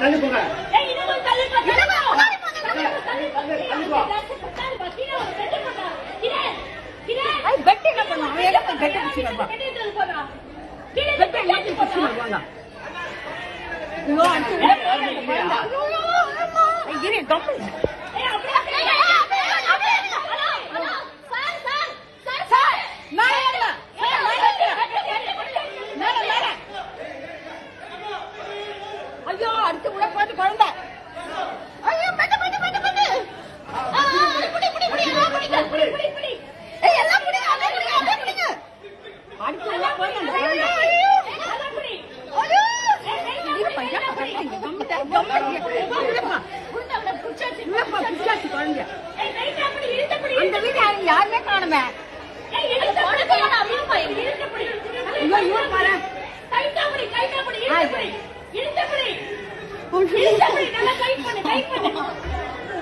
தள்ளி போங்க. பெட் என்ன பண்ணுவான்? அவன் எல்லாம் பெட் பிடிச்சி வருவான். பெட் எல்லாம் பிடிச்சி வருவாங்க. ஐயோ அடிச்சு இரு கம்மி. ஐயோ அடுத்து உள்ள போட்டு குழந்தை. ஐயோ பட்டு பட்டு பட்டு பட்டு. புடி புடி புடி எல்லாம் புடிங்க. புடி புடி புடி. ஏய் எல்லாம் புடி அதே புடி அதே புடிங்க. அடுத்து உள்ள போட்டு அந்த குழந்தை. ஐயோ எல்லாம் புடி. ஐயோ இது பையா பக்கத்துல கம்மிட்ட கம்மிட்டப்பா. புடிங்க புடிச்சாச்சு. இல்லப்பா புடிச்சாச்சு குழந்தை. ஏய் ரைட்டா புடி இழுத்து புடி. அந்த வீட்ல யாருமே காணோமே. ஏய் இழுத்து போடு போடா அம்மா இழுத்து புடி. ஐயோ இவன் பாரு. கைட்டா புடி இழுத்து புடி. இழுத்து புடி. இழுத்து புடி நல்லா டைட் பண்ணு டைட் பண்ணு.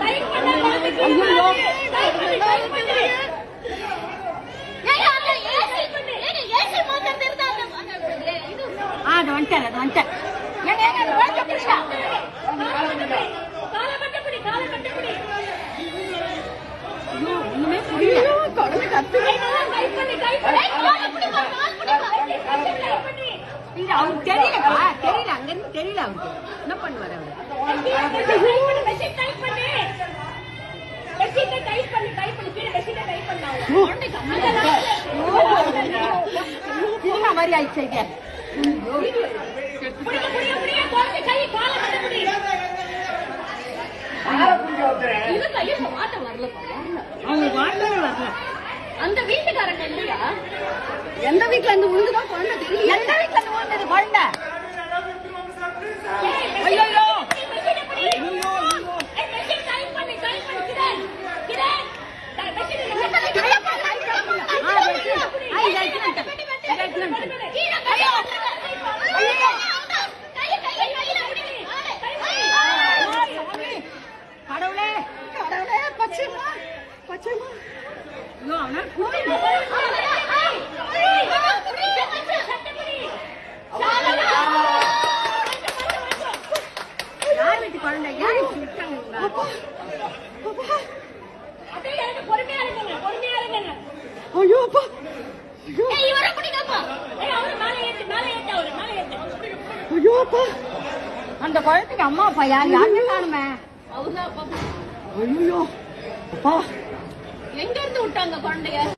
டைட் பண்ணா குழந்தைக்கு ஐயோ டைட் பண்ணு. ஏய் அந்த ஏசி பண்ணு. ஏசி மாத்தறது இருந்தா இது அது வந்துட்ட. ஏங்க ஏங்க வாங்க பிடிச்சா. கால கட்ட புடி. ஐயோ ஒண்ணுமே புரியல. குழந்தை கத்துறே. டைட் பண்ணு. கால புடி கால் புடி. டைட் பண்ணு. இது அவருக்கு தெரியலப்பா. தெரியல அங்க இருந்து தெரியல அவருக்கு. என்ன பண்ணுவாரு அவரு? மெஷின் டைப் பண்ணு. கீழ மெஷினை டைப் பண்ணாங்க. சின்ன மாதிரி ஆயிடுச்சு இது. புடிங்க குழந்தை கை கால கட்ட முடி. இது கையில வாட்ட வரல பாரு. அவங்க வாட்டவே வரல. அந்த வீட்டுக்காரங்க இல்லையா? எந்த வீட்ல இருந்து உழுந்துதான் குழந்தை தெரியல. எந்த வீட்ல இருந்து உழுந்தது குழந்தை? ஐயோ ஐயோ கடவுளே கடவுளே பச்சைமா பச்சைமா. ஐயோ அவனா யார் வீட்டு குழந்தை? யார் விட்டாங்க? ஐயோ அப்பா ஐயோ அப்பா அந்த குழந்தைக்கு அம்மா அப்பா யாருமே காணுமே. ஐயோ அப்பா எங்க இருந்து விட்டாங்க குழந்தைய?